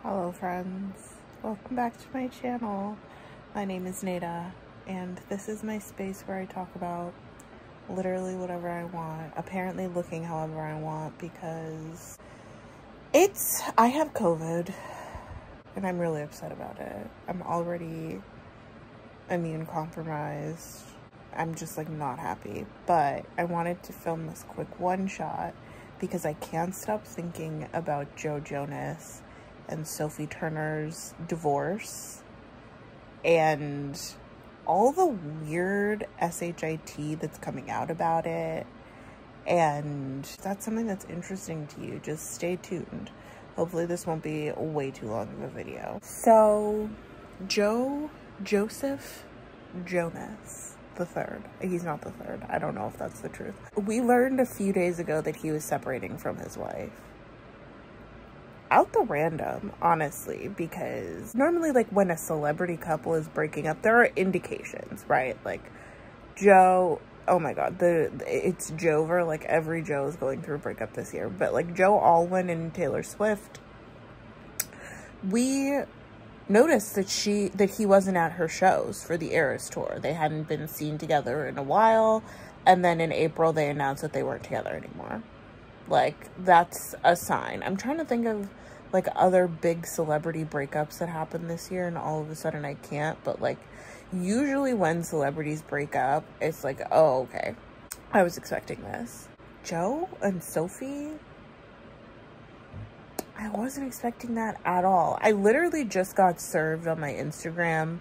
Hello friends, welcome back to my channel. My name is Nada and this is my space where I talk about literally whatever I want, apparently looking however I want, because I have COVID and I'm really upset about it. I'm already immune compromised. I'm just like not happy, but I wanted to film this quick one shot because I can't stop thinking about Joe Jonas and Sophie Turner's divorce and all the weird shit that's coming out about it. And if that's something that's interesting to you, just stay tuned. Hopefully this won't be way too long of a video. So Joseph Jonas the third, he's not the third, I don't know if that's the truth. We learned a few days ago that he was separating from his wife. Out the random, honestly, because normally like when a celebrity couple is breaking up, there are indications, right? Like Joe, oh my god, it's Jover, like every Joe is going through a breakup this year, but like Joe Alwyn and Taylor Swift, we noticed that he wasn't at her shows for the Eras tour. They hadn't been seen together in a while, and then in April they announced that they weren't together anymore. Like, that's a sign. I'm trying to think of like other big celebrity breakups that happened this year, and all of a sudden I can't, but like usually when celebrities break up, it's like, oh, okay, I was expecting this. Joe and Sophie, I wasn't expecting that at all. I literally just got served on my Instagram,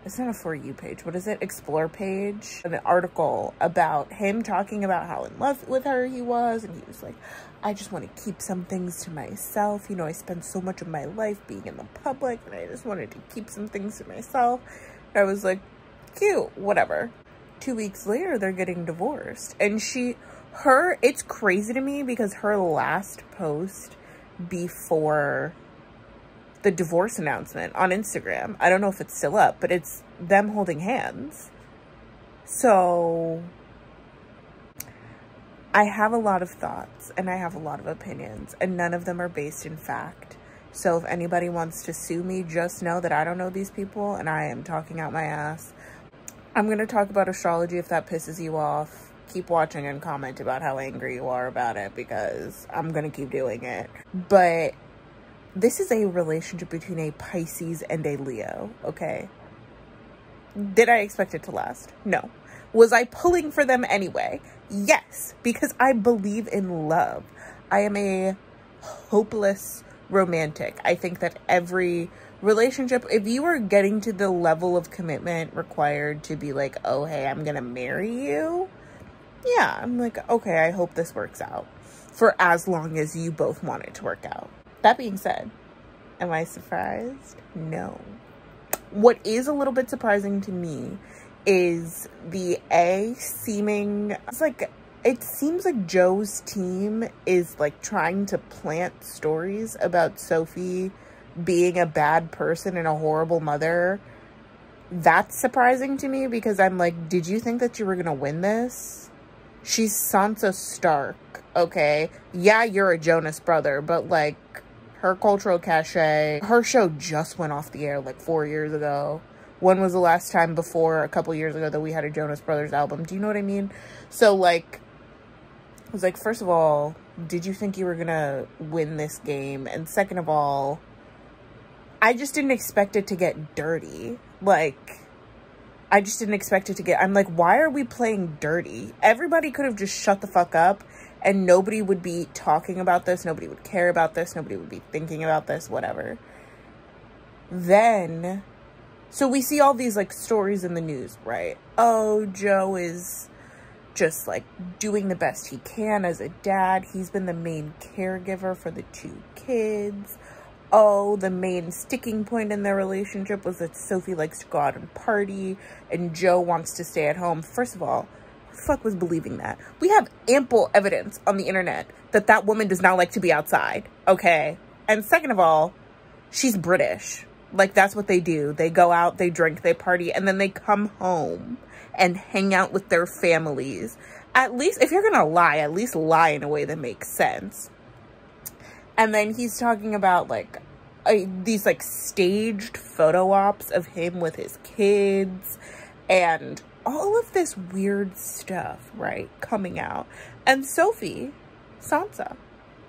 it's not a For You page, what is it, Explore page, an article about him talking about how in love with her he was, and he was like, I just want to keep some things to myself, you know, I spent so much of my life being in the public and I just wanted to keep some things to myself. And I was like, cute, whatever. 2 weeks later they're getting divorced, and it's crazy to me because her last post before the divorce announcement on Instagram, I don't know if it's still up, but it's them holding hands. So I have a lot of thoughts and I have a lot of opinions, and none of them are based in fact. So if anybody wants to sue me, just know that I don't know these people and I am talking out my ass. I'm going to talk about astrology if that pisses you off. Keep watching and comment about how angry you are about it, because I'm going to keep doing it. But this is a relationship between a Pisces and a Leo, okay? Did I expect it to last? No. Was I pulling for them anyway? Yes, because I believe in love. I am a hopeless romantic. I think that every relationship, if you are getting to the level of commitment required to be like, oh, hey, I'm gonna marry you, yeah, I'm like, okay, I hope this works out for as long as you both want it to work out. That being said, am I surprised? No. What is a little bit surprising to me is it seems like Joe's team is like trying to plant stories about Sophie being a bad person and a horrible mother. That's surprising to me, because I'm like, did you think that you were gonna win this? She's Sansa Stark, okay? Yeah, you're a Jonas brother, but like, her cultural cachet, her show just went off the air like 4 years ago. When was the last time before a couple years ago that we had a Jonas Brothers album? Do you know what I mean? So like, I was like, first of all, did you think you were gonna win this game? And second of all, I just didn't expect it to get dirty. Like, I just didn't expect it to get, I'm like, why are we playing dirty? Everybody could have just shut the fuck up and nobody would be talking about this. Nobody would care about this. Nobody would be thinking about this, whatever. Then, so we see all these like stories in the news, right? Oh, Joe is just like doing the best he can as a dad. He's been the main caregiver for the 2 kids. Oh, the main sticking point in their relationship was that Sophie likes to go out and party and Joe wants to stay at home. First of all, who the fuck was believing that? We have ample evidence on the internet that that woman does not like to be outside, okay? And second of all, she's British. Like, that's what they do. They go out, they drink, they party, and then they come home and hang out with their families. At least, if you're gonna lie, at least lie in a way that makes sense. And then he's talking about, like, these like staged photo ops of him with his kids and all of this weird stuff, right, coming out. And Sophie, Sansa,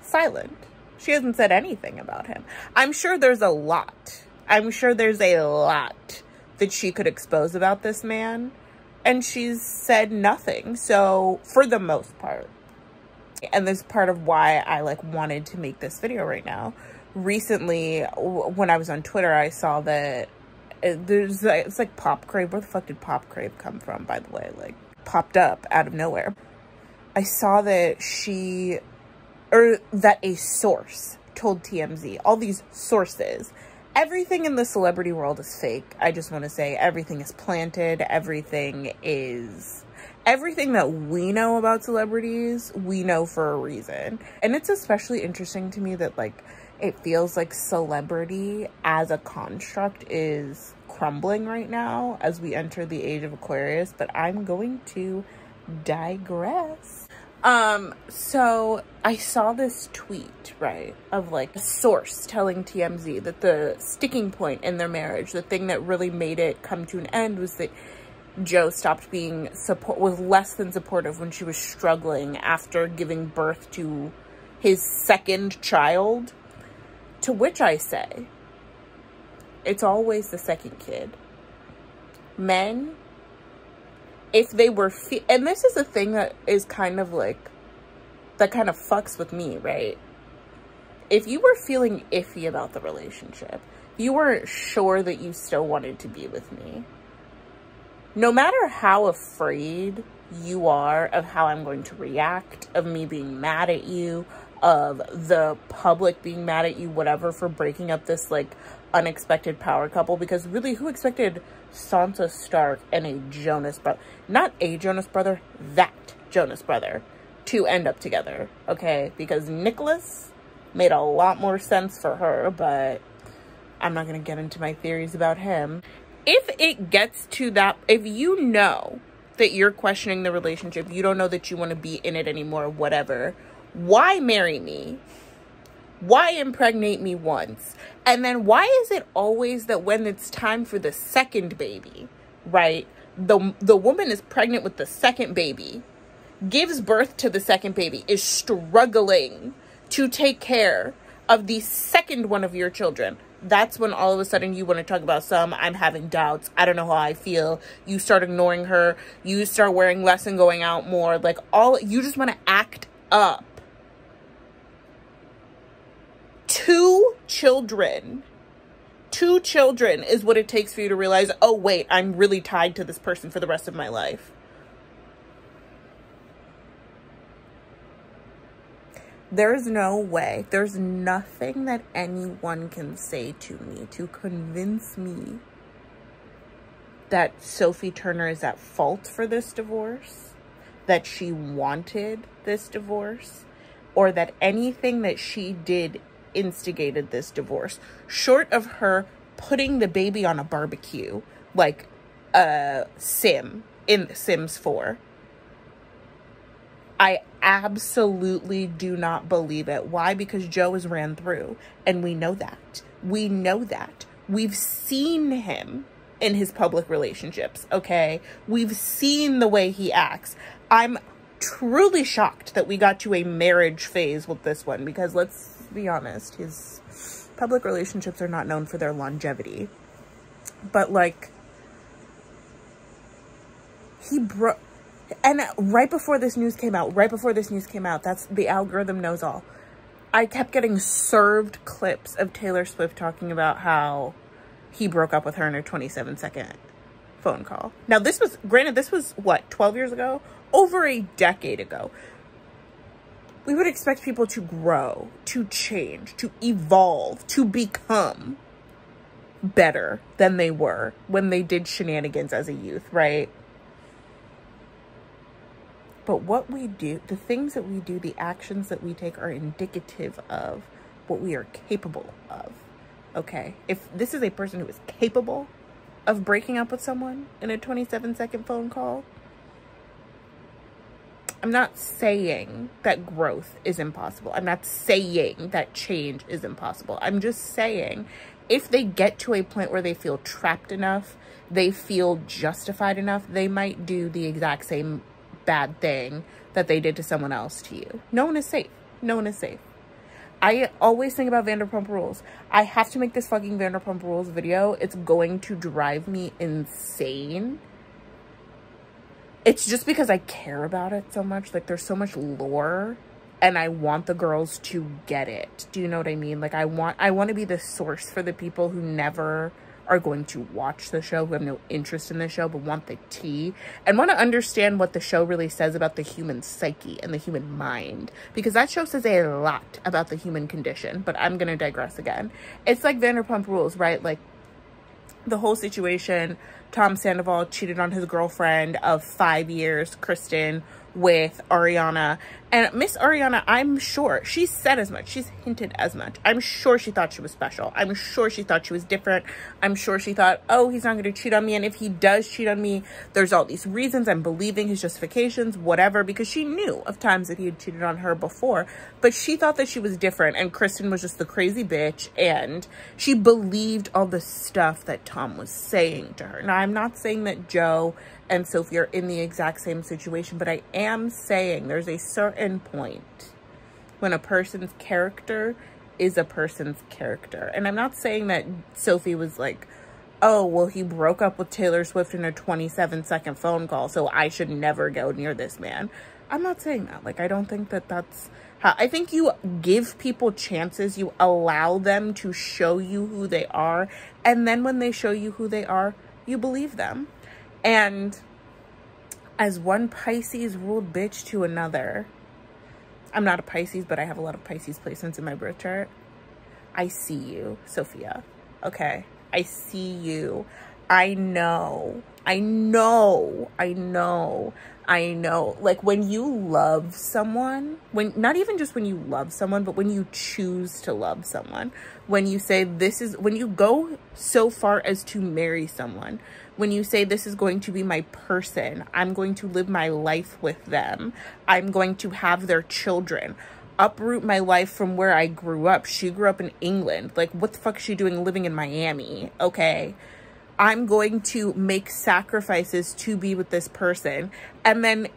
silent. She hasn't said anything about him. I'm sure there's a lot. I'm sure there's a lot that she could expose about this man. And she's said nothing. So, for the most part. And this is part of why I, like, wanted to make this video right now. Recently, when I was on Twitter, I saw that it's like Pop Crave. Where the fuck did Pop Crave come from, by the way? Like, popped up out of nowhere. I saw that that a source told TMZ, all these sources, everything in the celebrity world is fake. I just want to say everything is planted. Everything that we know about celebrities, we know for a reason. And it's especially interesting to me that, like, it feels like celebrity as a construct is crumbling right now as we enter the age of Aquarius, but I'm going to digress. So I saw this tweet, right, of like a source telling TMZ that the sticking point in their marriage, the thing that really made it come to an end, was that Joe stopped being was less than supportive when she was struggling after giving birth to his second child. To which I say, it's always the second kid. Men, if they were, and this is a thing that is kind of like, that kind of fucks with me, right? If you were feeling iffy about the relationship, you weren't sure that you still wanted to be with me, no matter how afraid you are of how I'm going to react, of me being mad at you, of the public being mad at you, whatever, for breaking up this like unexpected power couple, because really, who expected Sansa Stark and a Jonas brother, not a Jonas brother, that Jonas brother, to end up together, okay? Because Nicholas made a lot more sense for her, but I'm not gonna get into my theories about him. If it gets to that, if you know that you're questioning the relationship, you don't know that you want to be in it anymore, whatever, why marry me? Why impregnate me once? And then why is it always that when it's time for the second baby, right, the woman is pregnant with the second baby, gives birth to the second baby, is struggling to take care of the second one of your children? That's when all of a sudden you want to talk about I'm having doubts, I don't know how I feel, you start ignoring her, you start wearing less and going out more, like you just want to act up. Two children is what it takes for you to realize, oh wait, I'm really tied to this person for the rest of my life. There's no way, there's nothing that anyone can say to me to convince me that Sophie Turner is at fault for this divorce, that she wanted this divorce, or that anything that she did instigated this divorce, short of her putting the baby on a barbecue like Sim in Sims 4. I absolutely do not believe it. Why? Because Joe is ran through, and we know that. We know that. We've seen him in his public relationships, okay? We've seen the way he acts. I'm truly shocked that we got to a marriage phase with this one, because let's be honest, his public relationships are not known for their longevity. But like, he broke, and right before this news came out, that's, the algorithm knows all. I kept getting served clips of Taylor Swift talking about how he broke up with her in a 27-second phone call. Now this was, granted, this was what, 12 years ago? Over a decade ago. We would expect people to grow, to change, to evolve, to become better than they were when they did shenanigans as a youth, right? But what we do, the things that we do, the actions that we take are indicative of what we are capable of, okay? If this is a person who is capable of breaking up with someone in a 27-second phone call, I'm not saying that growth is impossible. I'm not saying that change is impossible. I'm just saying if they get to a point where they feel trapped enough, they feel justified enough, they might do the exact same bad thing that they did to someone else to you. No one is safe. No one is safe. I always think about Vanderpump Rules. I have to make this fucking Vanderpump Rules video. It's going to drive me insane. It's just because I care about it so much. Like, there's so much lore, and I want the girls to get it. Do you know what I mean? Like, I want to be the source for the people who never are going to watch the show, who have no interest in the show, but want the tea and want to understand what the show really says about the human psyche and the human mind, because that show says a lot about the human condition. But I'm going to digress again. It's like Vanderpump Rules, right? Like, the whole situation, Tom Sandoval cheated on his girlfriend of 5 years, Kristen, with Ariana. And Miss Ariana, I'm sure, she said as much. She's hinted as much. I'm sure she thought she was special. I'm sure she thought she was different. I'm sure she thought, oh, he's not going to cheat on me. And if he does cheat on me, there's all these reasons. I'm believing his justifications, whatever, because she knew of times that he had cheated on her before. But she thought that she was different, and Kristen was just the crazy bitch, and she believed all the stuff that Tom was saying to her. Now, I'm not saying that Joe and Sophie are in the exact same situation, but I am saying there's a certain point when a person's character is a person's character. And I'm not saying that Sophie was like, oh, well, he broke up with Taylor Swift in a 27-second phone call, so I should never go near this man. I'm not saying that. Like, I don't think that that's how. I think you give people chances. You allow them to show you who they are. And then when they show you who they are, you believe them. And as one Pisces ruled bitch to another, I'm not a Pisces, but I have a lot of Pisces placements in my birth chart. I see you, Sophia. Okay? I see you. I know. Like, when you love someone, not even just when you love someone, but when you choose to love someone, when you say when you go so far as to marry someone, when you say this is going to be my person, I'm going to live my life with them, I'm going to have their children, uproot my life from where I grew up. She grew up in England. Like, what the fuck is she doing living in Miami? Okay. I'm going to make sacrifices to be with this person. And then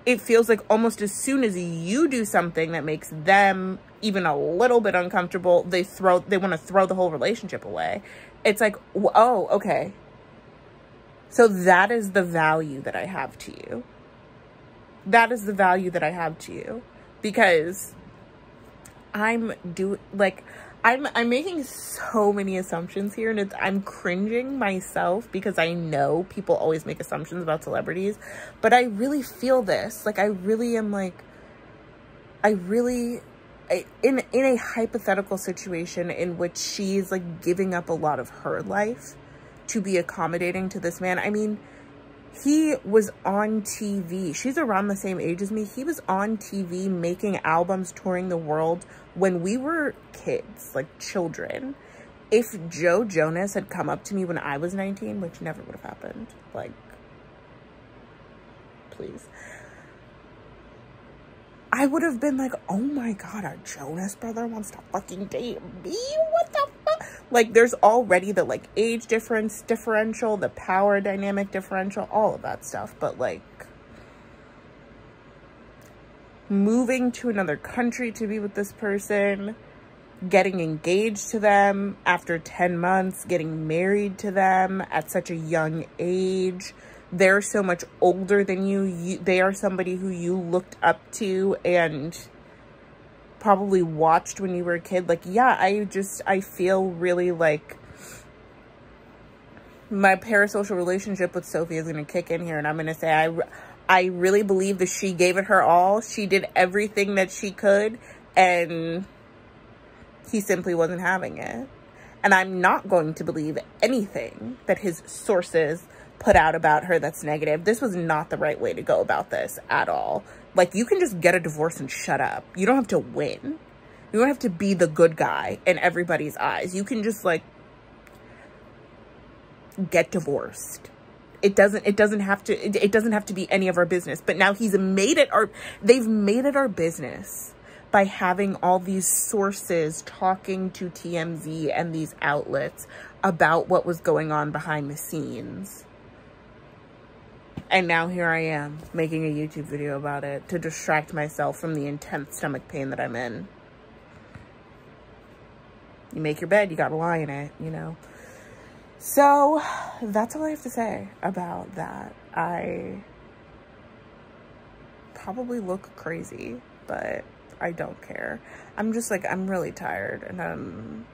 it feels like almost as soon as you do something that makes them even a little bit uncomfortable, they want to throw the whole relationship away. It's like, oh, okay. So that is the value that I have to you. That is the value that I have to you. Because I'm making so many assumptions here, and I'm cringing myself because I know people always make assumptions about celebrities, but I really feel this. Like, I really am like, in a hypothetical situation in which she's like giving up a lot of her life to be accommodating to this man. I mean, he was on TV. She's around the same age as me. He was on TV making albums, touring the world when we were kids, like children. If Joe Jonas had come up to me when I was 19, which never would have happened, like, please, I would have been like, oh my God, our Jonas brother wants to fucking date me? What the fuck? Like, there's already the, like, age differential, the power dynamic differential, all of that stuff. But, like, moving to another country to be with this person, getting engaged to them after 10 months, getting married to them at such a young age. They're so much older than you. They are somebody who you looked up to and probably watched when you were a kid. Like, yeah, I feel really like my parasocial relationship with Sophie is going to kick in here. And I'm going to say, I really believe that she gave it her all. She did everything that she could, and he simply wasn't having it. And I'm not going to believe anything that his sources put out about her that's negative. This was not the right way to go about this at all. Like, you can just get a divorce and shut up. You don't have to win. You don't have to be the good guy in everybody's eyes. You can just, like, get divorced It doesn't have to be any of our business. But now they've made it our business by having all these sources talking to TMZ and these outlets about what was going on behind the scenes. And now here I am making a YouTube video about it to distract myself from the intense stomach pain that I'm in. You make your bed, you gotta lie in it, you know. So that's all I have to say about that. I probably look crazy, but I don't care. I'm just like, I'm really tired, and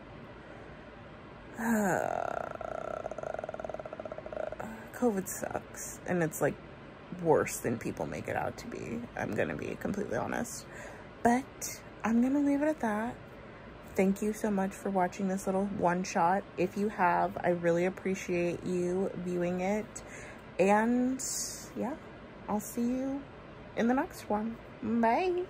COVID sucks, and it's like worse than people make it out to be. I'm gonna be completely honest, but I'm gonna leave it at that. Thank you so much for watching this little one shot. If you have, I really appreciate you viewing it. And yeah, I'll see you in the next one. Bye.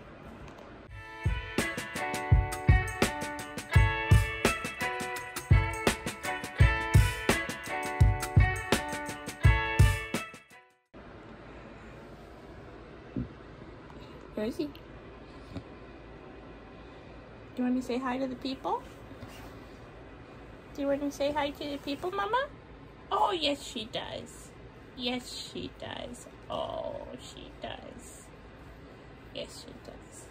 Where is he? Do you want to say hi to the people? Do you want to say hi to the people, Mama? Oh, yes, she does. Yes, she does. Oh, she does. Yes, she does.